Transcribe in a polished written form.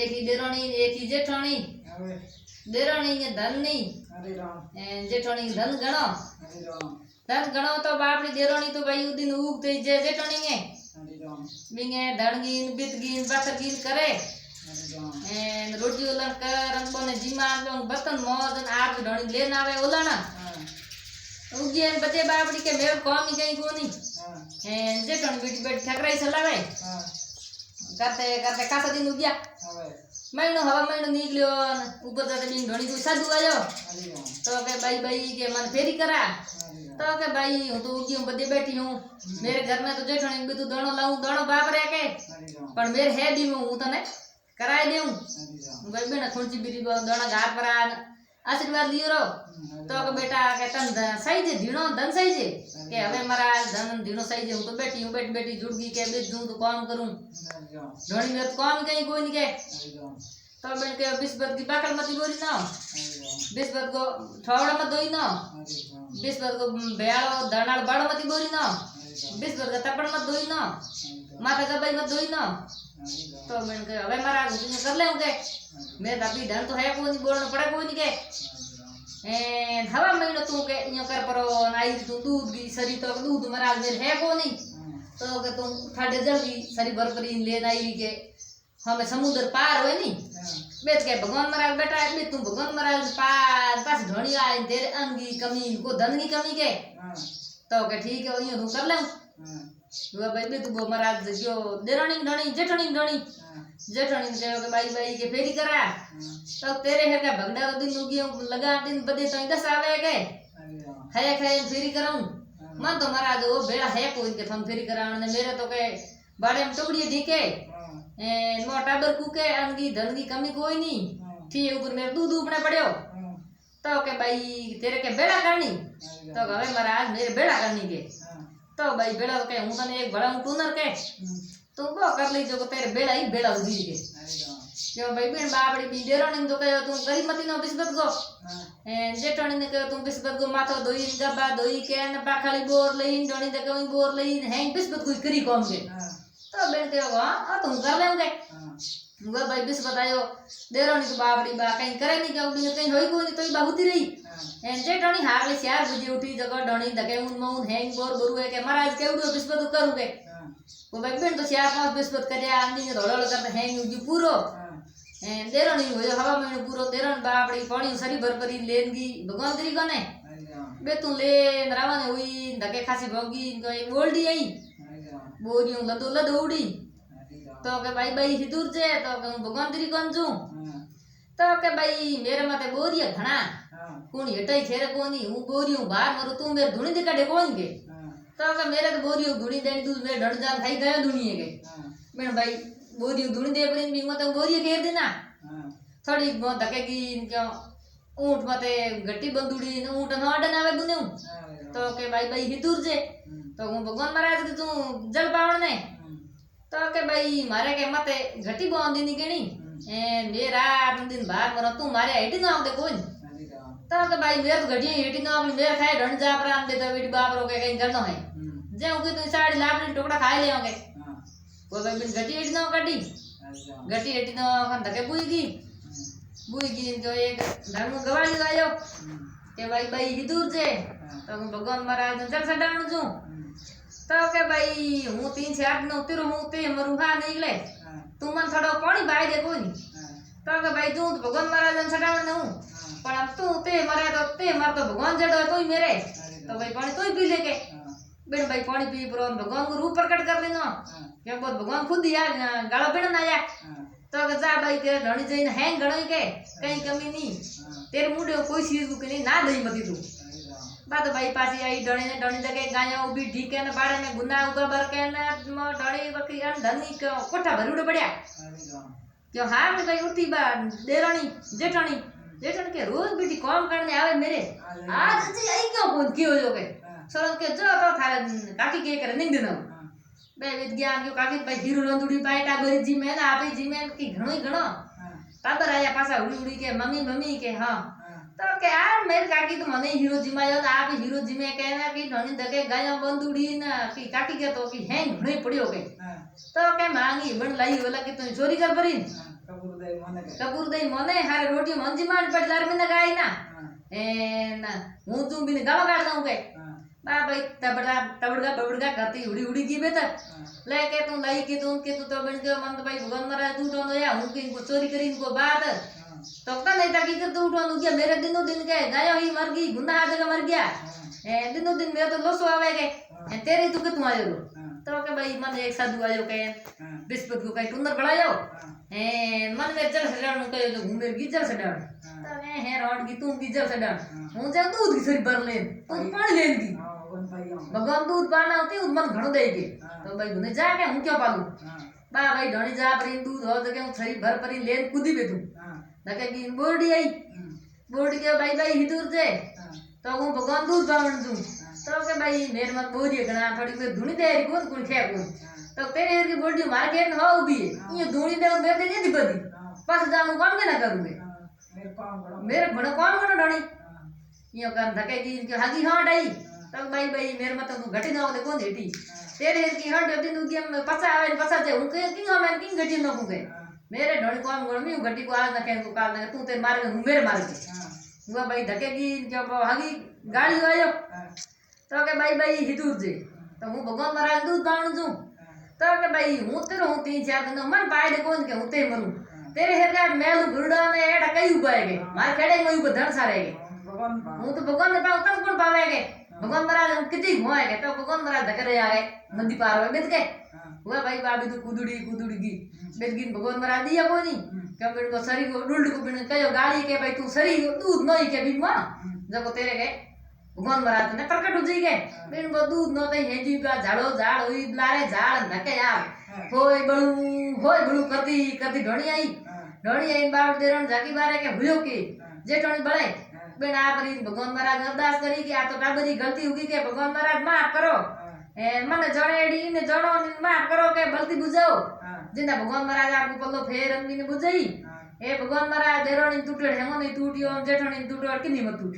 एक ही देराणी एक ही जेठाणी હવે देराणी ने धन नहीं હરે રામ जेठाणी धन गणो હરે રામ धन गणो तो बापड़ी देराणी तो भाई उदिन उग थई जे जेठाणी ने હરે રામ बिंगे धणगीन बितगीन बाखरगीन करे હરે રામ रोटी ओलन कर अंबोने जीमा बर्तन मौज आठ ढणी लेन आवे ओलाना હા उगे बजे बापड़ी के मेरे काम ही कहीं कोनी હા जेठाणी बेटी बेटी ठकराई चलावे હા करते करते खासा दिन उग्या હવે महीनो हवा महीनो निकलो ऊपर जाते बिन ढणी कोई साधु आयो હરે राम तो के भाई के मन फेरी करा હરે રામ तो के भाई हूँ तो उगी हूँ बदे बैठी हूँ मेरे घर में तो जेठाणी भी तू दोनों लाऊं दोनों बाप रह के હરે રામ पर मेरे है भी हूँ तने कराए देऊं હરે રામ भाई बेटा खुंची बीरी दोनों घर पर आशीर्वाद लियो रो तो के बेटा के तन सही जे धीनो धन सही जे के हवे मारा धन धीनो सही जे हूँ तो बैठी हूँ बैठी बैठी जुड़ गई के बेच दूं तो काम करूं હરે રામ ढोनी में तो काम कहीं कोई नहीं के હરે રામ तो बेन के बिस्बत की बाकल मती बोरी ना હરે રામ बिस्बत को ठौड़ा मत दोई ना હરે રામ बिस्बत को बेयालो दानाल बाड़ मती बोरी ना હરે રામ बिस्बत का तपड़ मत दोई ना હરે રામ माथा गबाई मत दोई ना હરે રામ तो बेन के हवे मारा घुसने कर ले के मैं अभी धन तो है कोई नहीं बोलना पड़ा कोई नहीं के हवा महीनो तू के यो कर परो आई तू दूध की सरी तो दूध महाराज मेरे है को नहीं तो के तुम ठाडे जल्दी सरी भरपरी लेन आई के हमें समुद्र पार होए नहीं बेत के भगवान महाराज बेटा बे तू भगवान महाराज पार पास ढोणी आए तेरे अन्न की कमी को धन की कमी के तो के ठीक है यो तू कर ले वो भाई बे तू महाराज जो देराणी ढोणी जेठाणी ढोणी जेठाणी ने कहो के भाई के फेरी करा तो तेरे है का भगड़ा दिन उगियो लगा दिन बदे तो दस आवे के है फेरी कराऊं मन तो महाराज वो बेड़ा है कोई के थम फेरी कराने ने मेरे तो के बाड़े में टुकड़ी ढीके मोटा बर कुके अनगी धन की कमी कोई नहीं थी ऊपर मेरे दूध उपने पड़ियो तो के भाई तेरे के बेड़ा करनी तो हवे महाराज मेरे बेड़ा करनी के तो भाई बेड़ा के हूं तने एक बड़ा टूनर के तू वो कर ली जो तेरे बेड़ा ही बेड़ा उदी के जो भाई बेन बाबड़ी बी डेराणी तो कहो तू गरीब मती नो बिस्बत गो जेठाणी ने कहो तू बिस्बत गो माथो धोई गबा धोई के न पाखाली बोर लईन ढोणी दे कोई बोर लईन है बिस्बत कोई करी कौन के तो बेन कहो हां तुम कर लेंगे वो भाई बिस्बत आयो डेराणी तो बाबड़ी बा कहीं करे नहीं के कहीं होई कोई तो बा होती रही जेठाणी हागले 4 बजे उठी जगह ढोणी दके उन मौन हैंग बोर बरुए के महाराज केवडो बिस्बत करू के वो भाई बेन तो 4-5 बिस्बत करया आंदी ने धोड़ो करते हैंग उगी पूरो देराणी होयो हवा महीनो पूरो देराण बापड़ी पानी सरी भरपरी लेनगी भगवान तेरी कने बे तू ले रावने हुई धके खासी भोगी कोई बोलडी आई बोरियों लदो लदो उड़ी तो के भाई हिदूर जे तो के भगवान तेरी कन जू तो के भाई मेरे माथे बोरिया घणा कोनी हटाई खेरे कोनी हूं बोरियों बाहर मरो तू मेरे धुनी दे काढे कोन के तो के मेरे तो बोरियों धुनी देनी तू मेरे ढण जान खाई गयो दुनिया के बेन भाई बोरियों धुनी दे पर भी मत बोरिया घेर देना थोड़ी बहुत धके की क्यों ऊंट मते गट्टी बंदुड़ी ने ऊंट न अडन आवे बुने तो के भाई हिदूर जे तो हूं भगवान महाराज के तू जल पावण ने तो के भाई मारे के मते गट्टी बांधी नी केणी मेरा दिन बाहर मरो तू मारे हेटी न आवदे कोई तो के भाई मेरे तो गड्डी हेटी न आवली मेरे खाए ढण जा प्राण दे तो बेटी बाप रो के कहीं करनो है जे उके तू साड़ी लापनी टुकड़ा खाए लेओगे वो भाई बिन गट्टी हेटी न कड्डी गट्टी हेटी न खन धके बुईगी तो एक धर्म गवाली आयो के भाई हिदूर जे तो भगवान महाराज ने जल सडाणु छु तो के भाई हूं 3 से 8 नो तेरो हूं ते मरुहा निकले तू मन थोड़ो पानी बाई दे कोनी तो के भाई तू भगवान महाराज ने सडाण न हूं पण अब तू ते मरे तो ते मर तो भगवान जड़ो तोई मेरे तो भाई पानी तोई पी लेके बेन भाई पानी पी पर भगवान को रूप प्रकट कर लेनो के बहुत भगवान खुद ही आ गालो बेन आया तो जा भाई तेरे ढणी जईन हैंग गणोई के कहीं कमी नहीं तेरे मुंडे कोई चीज को नहीं ना दई मती तू बात भाई पासी आई ढणी दके गाया उभी ढीके ने बाड़े में गुना उगा बर के ने ढणी बकरी अन धनी को कोठा भरूडे पड़या क्यों हां में भाई उठी बा देराणी जेठाणी के रोज बेटी काम करने आवे मेरे आज जी आई क्यों फोन कियो जो के सरन के जो तो थारे काकी के करे नहीं देना बे विज्ञान क्यों काकी भाई हीरो लंदुड़ी पाइटा बरी जी में ना आपी जी में की घणो ही घणो ताबर आया पासा उड़ी उड़ी के मम्मी के हां तो के यार मेरे काकी तो मने हीरो जी में आप हीरो जी में कहना कि ढोनी दके गाया बंदुड़ी ना की काकी के तो की हैंग घणी पड़ियो के तो के मांगी बन लाई वाला कि तू चोरी कर परी કપૂર દઈ મને કે કપૂર દઈ મને હારે રોટી મંજી માંડ પડ લરમીને ગાય ના હા એન હું તું બીને ગાવા કાઢ દઉં કે હા બા ભાઈ તબડગા બબડગા કરતી ઉડી ઉડી ગઈ બેતા હા લે કે તું લઈ કે તું તો બન કે મન તો ભાઈ ભગવાન મરા તું તો યા હું કે ચોરી કરીને को बात तो कल नहीं ताकि कर तू उठवा गया मेरे दिनों दिन के गायो ही मर गई गुंडा आ जगह मर गया ए दिनों दिन मेरे तो लोसो आवे के तेरे तू के तू आयो तो के भाई मन एक साधु आयो के बिस्पत को कई टुंदर बढ़ायो ए मन में जल सडाण कयो जो घूमे गीजर सडाण तो मैं है रोड की तू गीजर सडाण हूं जा दूध की सरी भर ले तू पानी लेन दी હા વન ભાઈ આમ भगवान दूध पाना होती उद मन घणो दे के तो भाई गुने जा के हूं क्यों पालू હા बा भाई ढणी जा परी दूध हो तो के हूं सरी भर परी लेन कूदी बेठू હા नके की बोर्डी आई बोर्डी के भाई भाई हिदूर जे હા तो हूं भगवान दूध पावण दूं तो के भाई मेर मत बोरिए घणा थोड़ी कोई धुनी दे री कोन कोन खे कोन तो तेरे हर की बोर्डी मार्केट में हो भी है ये धुनी दे मेरे दे दी बदी पास जाऊं काम के ना करूंगे મેર પામ બડો मेरे बड़ो कौन बड़ो ढणी હા यो कर धके की के हागी हां डाई तो भाई भाई मेरे मत तू घटी ना दे कोन हेटी तेरे हर की हट दिन की हम पचा आवे पचा जे हूं के किंग हम किंग घटी न को मेरे ढोड़ी कौन गोड़ में घटी को आज न के को काल न तू ते मार हूं मेरे मार के હા हुआ भाई धके की जब हागी गाड़ी आयो હા तो के भाई भाई हिदूर जे तो हूं भगवान महाराज दूध पावण जू तो के भाई हूं तेरो हूं 3-4 दिन मन पाए दे कोन के हूं ते मरू तेरे हेर का मेलू गुरडा ने एड़ा कई उबाए के मार खेड़े में ऊपर धड़ सारे के ભગવાન પામ हूं तो भगवान ने पाव तब कोण पावे के भगवान महाराज कितनी होए के तो भगवान महाराज धके आ गए नदी पार हो बेद के હા हुआ भाई बाबी तो कुदड़ी की बेदगिन भगवान महाराज दिया कोनी क्या बिन को सरी को डुल्ड को बिन कयो गाड़ी के भाई तू सरी दूध नहीं के बिन मां जब तेरे के भगवान महाराज ने प्रकट हो जाई के बिन को दूध न तई हेजी बा झाड़ो झाड़ होई ब्लारे झाड़ धके आ होय बळू करती ढोणी आई ढोणी आई बाप देरण जाकी बारे के हुयो के जेठोणी बळे बेन आ परी भगवान महाराज अरदास करी के आ तो टाबरी गलती होगी के भगवान महाराज माफ करो ए मने जणेडी ने जणो ने माफ करो के गलती बुझाओ जिंदा भगवान महाराज आपको पल्लो फेर अंदी ने बुझाई ए भगवान महाराज देरोणी टूटे हेमो ने टूटियो जेठोणी टूटो किनी मत टूट